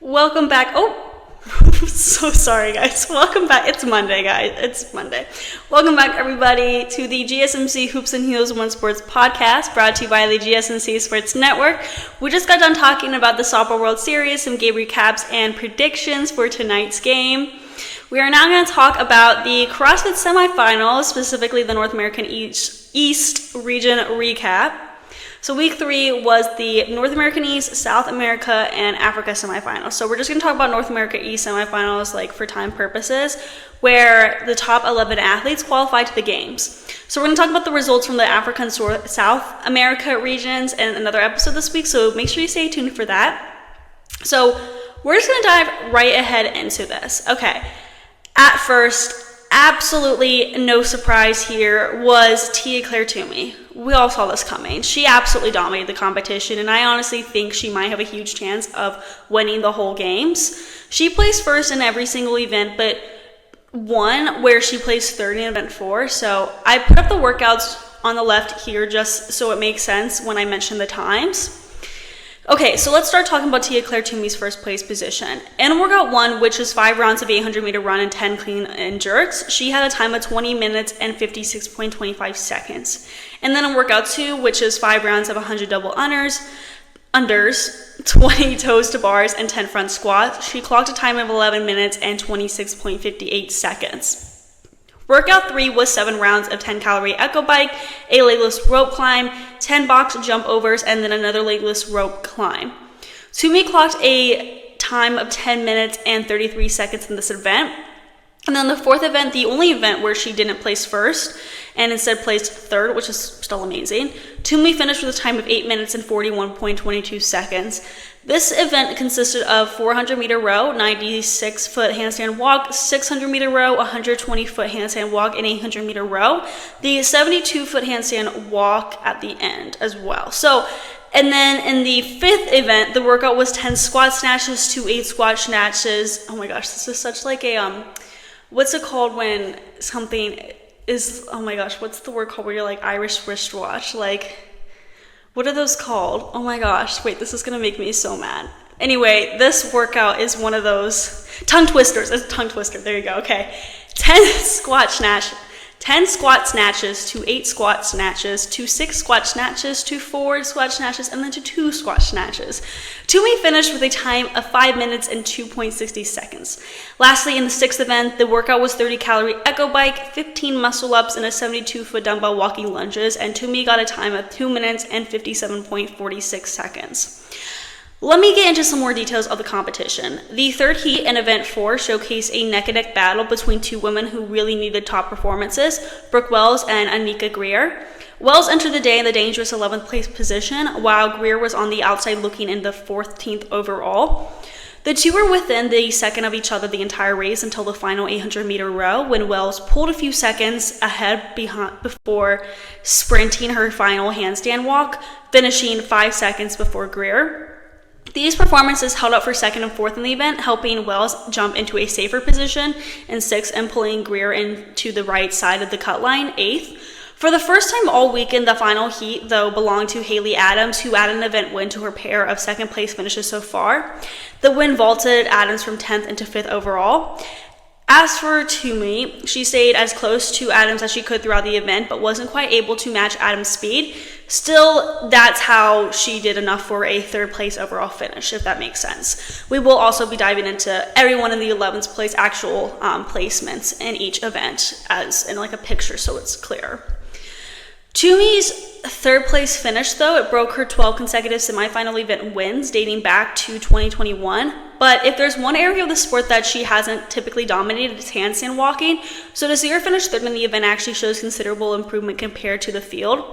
Welcome back. Oh, so sorry, guys. Welcome back. It's Monday, guys. It's Monday. Welcome back, everybody, to the GSMC Hoops and Heels One Sports podcast, brought to you by the GSMC Sports Network. We just got done talking about the Softball World Series, some game recaps and predictions for tonight's game. We are now going to talk about the CrossFit SemiFinals, specifically the North American East region recap. So week 3 was the North American East, South America, and Africa semifinals. So we're just going to talk about North America East semifinals, like for time purposes, where the top 11 athletes qualified to the games. So we're going to talk about the results from the Africa and South America regions in another episode this week, so make sure you stay tuned for that. So we're just going to dive right ahead into this. Okay, at first, absolutely no surprise here was Tia-Clair Toomey. We all saw this coming. She absolutely dominated the competition, and I honestly think she might have a huge chance of winning the whole games. She placed first in every single event, but one where she placed third in event 4. So I put up the workouts on the left here just so it makes sense when I mention the times. Okay, so let's start talking about Tia-Clair Toomey's first place position. In workout 1, which is 5 rounds of 800-meter run and 10 clean and jerks, she had a time of 20 minutes and 56.25 seconds. And then in workout 2, which is 5 rounds of 100 double unders, 20 toes to bars, and 10 front squats, she clocked a time of 11 minutes and 26.58 seconds. Workout 3 was 7 rounds of 10-calorie echo bike, a legless rope climb, 10 box jump overs, and then another legless rope climb. Toomey clocked a time of 10 minutes and 33 seconds in this event. And then the fourth event, the only event where she didn't place first and instead placed third, which is still amazing, Toomey finished with a time of 8 minutes and 41.22 seconds. This event consisted of 400-meter row, 96-foot handstand walk, 600-meter row, 120-foot handstand walk, and 800-meter row. The 72-foot handstand walk at the end as well. And then in the fifth event, the workout was 10 squat snatches to 8 squat snatches. Oh my gosh, this is such like a, what's it called when something is, oh my gosh, what's the word called where you're like Irish wristwatch? Like, what are those called? Oh my gosh, wait, this is gonna make me so mad. Anyway, this workout is one of those tongue twisters. It's a tongue twister, there you go, okay. 10 squat snatches to 8 squat snatches to 6 squat snatches to 4 squat snatches and then to 2 squat snatches. Toomey finished with a time of 5 minutes and 2.60 seconds. Lastly, in the sixth event, the workout was 30-calorie echo bike, 15 muscle ups, and a 72-foot dumbbell walking lunges, and Toomey got a time of 2 minutes and 57.46 seconds. Let me get into some more details of the competition. The third heat in event 4 showcased a neck-and-neck battle between 2 women who really needed top performances, Brooke and Anikha Greer. Wells entered the day in the dangerous 11th place position, while Greer was on the outside looking in the 14th overall. The two were within the second of each other the entire race until the final 800-meter row, when Wells pulled a few seconds ahead before sprinting her final handstand walk, finishing 5 seconds before Greer. These performances held up for second and fourth in the event, helping Wells jump into a safer position in 6th and pulling Greer into the right side of the cut line, 8th. For the first time all weekend, the final heat, though, belonged to Haley Adams, who added an event win to her pair of second place finishes so far. The win vaulted Adams from 10th into 5th overall. As for Toomey, she stayed as close to Adams as she could throughout the event, but wasn't quite able to match Adams' speed. Still, that's how she did enough for a 3rd place overall finish, if that makes sense. We will also be diving into everyone in the 11th place actual placements in each event as in like a picture so it's clear. Toomey's 3rd place finish, though, it broke her 12 consecutive semifinal event wins dating back to 2021. But if there's one area of the sport that she hasn't typically dominated, it's handstand walking. So to see her finish 3rd in the event actually shows considerable improvement compared to the field.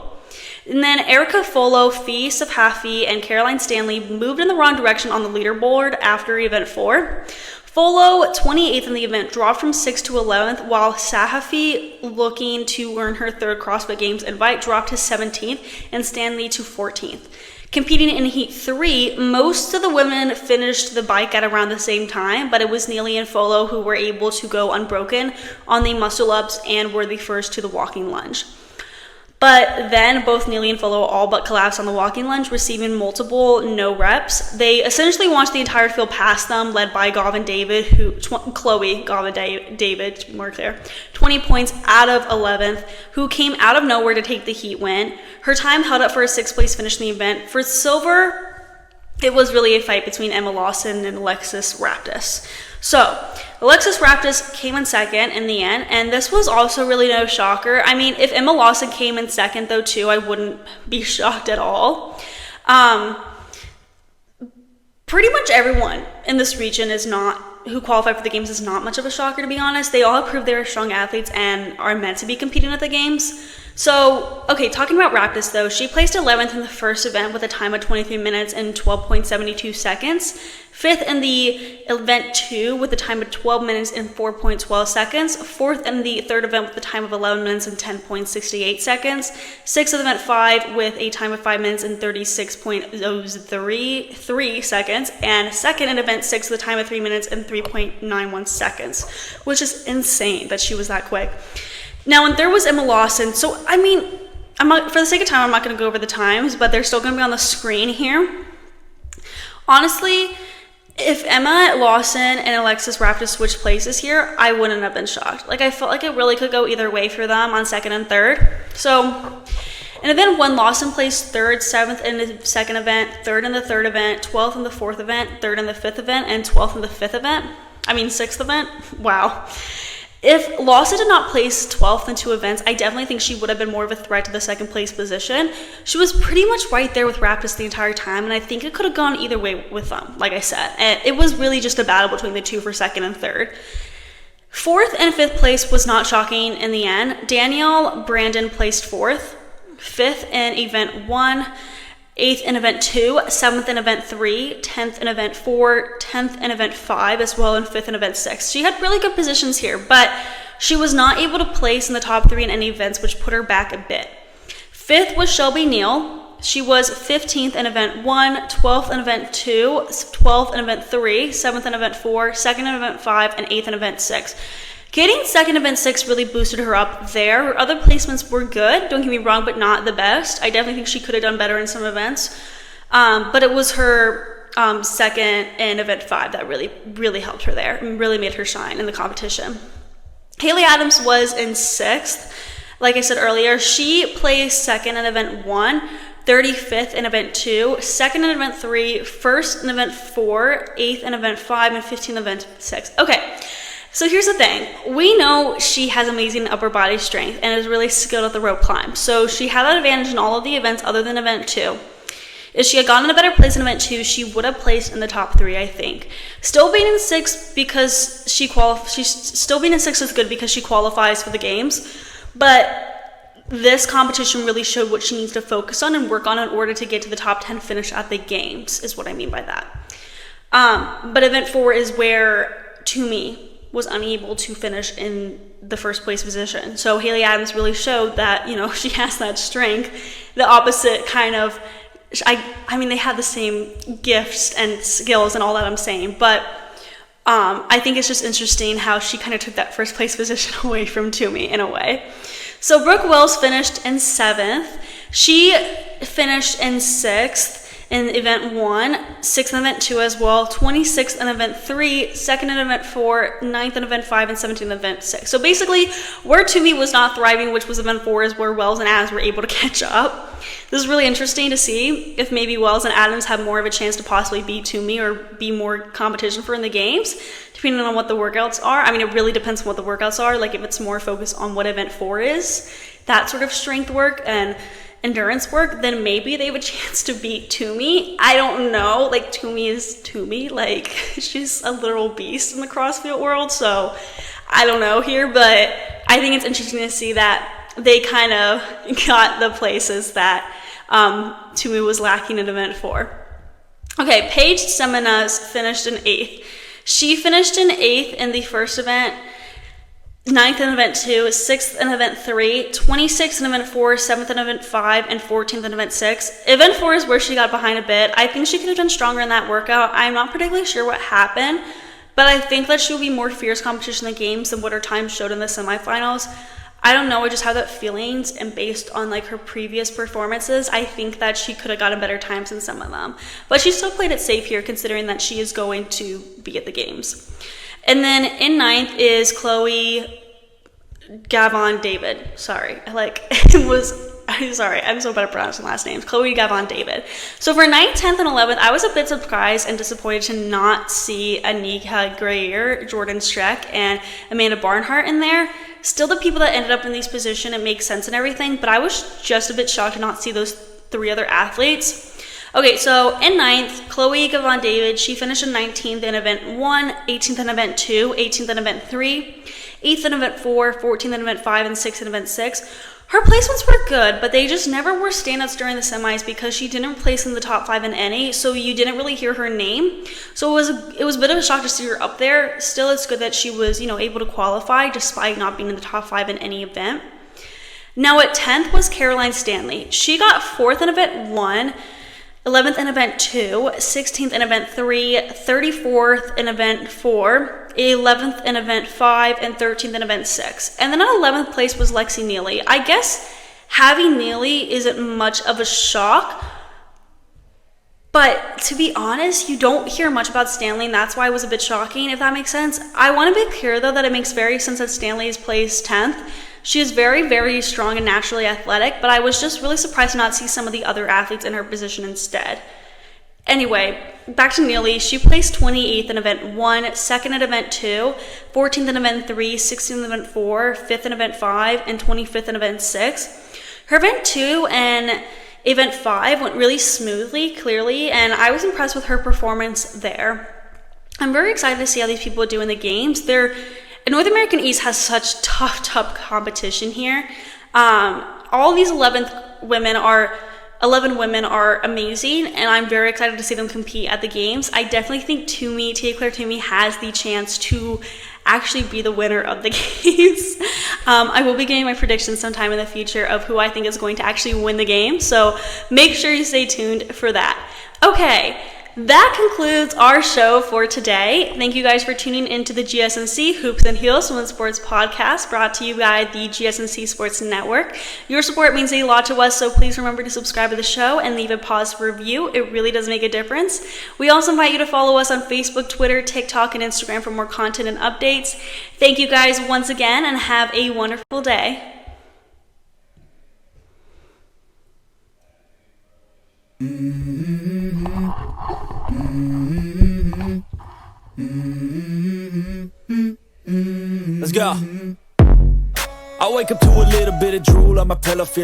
And then Erica Folo, Fee Safafi, and Caroline Stanley moved in the wrong direction on the leaderboard after event 4. Folo, 28th in the event, dropped from 6th to 11th, while Sahafi, looking to earn her 3rd CrossFit Games invite, dropped to 17th, and Stanley to 14th. Competing in Heat 3, most of the women finished the bike at around the same time, but it was Neely and Folo who were able to go unbroken on the muscle ups and were the first to the walking lunge. But then both Neely and Follow all but collapsed on the walking lunge, receiving multiple no reps. They essentially launched the entire field past them, led by Chloe Gavin David, to be more clear, 20 points out of 11th, who came out of nowhere to take the heat win. Her time held up for a 6th place finish in the event. For silver, it was really a fight between Emma Lawson and Alexis Raptis. So, Alexis Raptis came in second in the end, and this was also really no shocker. I mean, if Emma Lawson came in second, though, too, I wouldn't be shocked at all. Pretty much everyone in this region who qualified for the games is not much of a shocker, to be honest. They all have proved they're strong athletes and are meant to be competing at the games. So, okay, talking about Raptis, though, she placed 11th in the first event with a time of 23 minutes and 12.72 seconds. 5th in the event 2 with a time of 12 minutes and 4.12 seconds. 4th in the third event with a time of 11 minutes and 10.68 seconds. 6th in event 5 with a time of 5 minutes and 36.03 seconds. And 2nd in event 6 with a time of 3 minutes and 3.91 seconds, which is insane that she was that quick. Now, and there was Emma Lawson. So, I mean, for the sake of time, I'm not going to go over the times, but they're still going to be on the screen here. Honestly, if Emma Lawson and Alexis Raptis switched places here, I wouldn't have been shocked. Like, I felt like it really could go either way for them on 2nd and 3rd. So, in event 1, Lawson placed 3rd, 7th in the 2nd event, 3rd in the 3rd event, 12th in the 4th event, 3rd in the 5th event, and 12th in the 6th event. Wow. If Lawson did not place 12th in 2 events, I definitely think she would have been more of a threat to the 2nd place position. She was pretty much right there with Raptis the entire time, and I think it could have gone either way with them, like I said. And it was really just a battle between the two for 2nd and 3rd. 4th and 5th place was not shocking in the end. Danielle Brandon placed 4th, 5th in event 1, 8th in event 2, 7th in event 3, 10th in event 4, 10th in event 5, as well, and 5th in event 6. She had really good positions here, but she was not able to place in the top 3 in any events, which put her back a bit. 5th was Shelby Neal. She was 15th in event 1, 12th in event 2, 12th in event 3, 7th in event 4, 2nd in event 5, and 8th in event 6. Getting 2nd in event 6 really boosted her up there. Her other placements were good, don't get me wrong, but not the best. I definitely think she could have done better in some events. But it was her 2nd in event 5 that really helped her there and really made her shine in the competition. Haley Adams was in 6th. Like I said earlier, she placed 2nd in event 1, 35th in event 2, 2nd in event 3, 1st in event 4, 8th in event 5, and 15th in event 6. Okay. So here's the thing. We know she has amazing upper body strength and is really skilled at the rope climb. So she had that advantage in all of the events other than event 2. If she had gotten a better place in event 2, she would have placed in the top 3, I think. Still being in 6 because still being in 6 is good because she qualifies for the games. But this competition really showed what she needs to focus on and work on in order to get to the top 10 finish at the games, is what I mean by that. But event 4 is where Toomey was unable to finish in the first place position. So Haley Adams really showed that, she has that strength. The opposite kind of, I mean, they have the same gifts and skills and all that I'm saying, but I think it's just interesting how she kind of took that first place position away from Toomey in a way. So Brooke Wells finished in 7th. She finished in 6th. In event 1, 6th in event 2 as well, 26th in event 3, 2nd in event 4, 9th in event 5, and 17th in event 6. So basically, where Toomey was not thriving, which was event 4, is where Wells and Adams were able to catch up. This is really interesting to see if maybe Wells and Adams have more of a chance to possibly beat Toomey or be more competition for in the games, depending on what the workouts are. I mean, it really depends on what the workouts are. Like, if it's more focused on what event 4 is, that sort of strength work and endurance work, then maybe they have a chance to beat Toomey. I don't know. Like, Toomey is Toomey. Like, she's a literal beast in the CrossFit world. So I don't know here, but I think it's interesting to see that they kind of got the places that Toomey was lacking in event 4. Okay, Paige Seminas finished in 8th. She finished in 8th in the first event, 9th in event 2, 6th in event 3, 26th in event 4, 7th in event 5, and 14th in event 6. Event 4 is where she got behind a bit. I think she could have done stronger in that workout. I'm not particularly sure what happened, but I think that she will be more fierce competition in the games than what her time showed in the semifinals. I don't know, I just have that feelings, and based on like her previous performances, I think that she could have gotten better times in some of them. But she still played it safe here, considering that she is going to be at the games. And then in 9th is Chloe Gavon David. Sorry, I'm sorry, I'm so bad at pronouncing last names. Chloe Gavon David. So for 9th, 10th, and 11th, I was a bit surprised and disappointed to not see Anikha, Greer, Jordan Streck, and Amanda Barnhart in there. Still, the people that ended up in these positions, it makes sense and everything, but I was just a bit shocked to not see those 3 other athletes. Okay, so in 9th, Chloe Gavon David, she finished in 19th in event 1, 18th in event 2, 18th in event 3, 8th in event 4, 14th in event 5, and 6th in event 6. Her placements were good, but they just never were standouts during the semis because she didn't place in the top 5 in any, so you didn't really hear her name. So it was a bit of a shock to see her up there. Still, it's good that she was, able to qualify despite not being in the top 5 in any event. Now at 10th was Caroline Stanley. She got 4th in event 1, 11th in event 2, 16th in event 3, 34th in event 4, 11th in event 5, and 13th in event 6. And then at 11th place was Lexi Neely. I guess having Neely isn't much of a shock, but to be honest, you don't hear much about Stanley, and that's why it was a bit shocking, if that makes sense. I want to be clear, though, that it makes very sense that Stanley is placed 10th. She is very, very strong and naturally athletic, but I was just really surprised to not see some of the other athletes in her position instead. Anyway, back to Neely. She placed 28th in event 1, 2nd in event 2, 14th in event 3, 16th in event 4, 5th in event 5, and 25th in event 6. Her event 2 and event 5 went really smoothly, clearly, and I was impressed with her performance there. I'm very excited to see how these people do in the games. North American East has such tough competition here. All these 11 women are amazing, and I'm very excited to see them compete at the games. I definitely think Tia-Clair Toomey has the chance to actually be the winner of the games. I will be giving my predictions sometime in the future of who I think is going to actually win the game, so make sure you stay tuned for that. Okay. That concludes our show for today. Thank you guys for tuning into the GSMC Hoops and Heels Women's Sports Podcast, brought to you by the GSMC Sports Network. Your support means a lot to us, so please remember to subscribe to the show and leave a positive review. It really does make a difference. We also invite you to follow us on Facebook, Twitter, TikTok, and Instagram for more content and updates. Thank you guys once again, and have a wonderful day. Let's go. I wake up to a little bit of drool on my pillow, feel like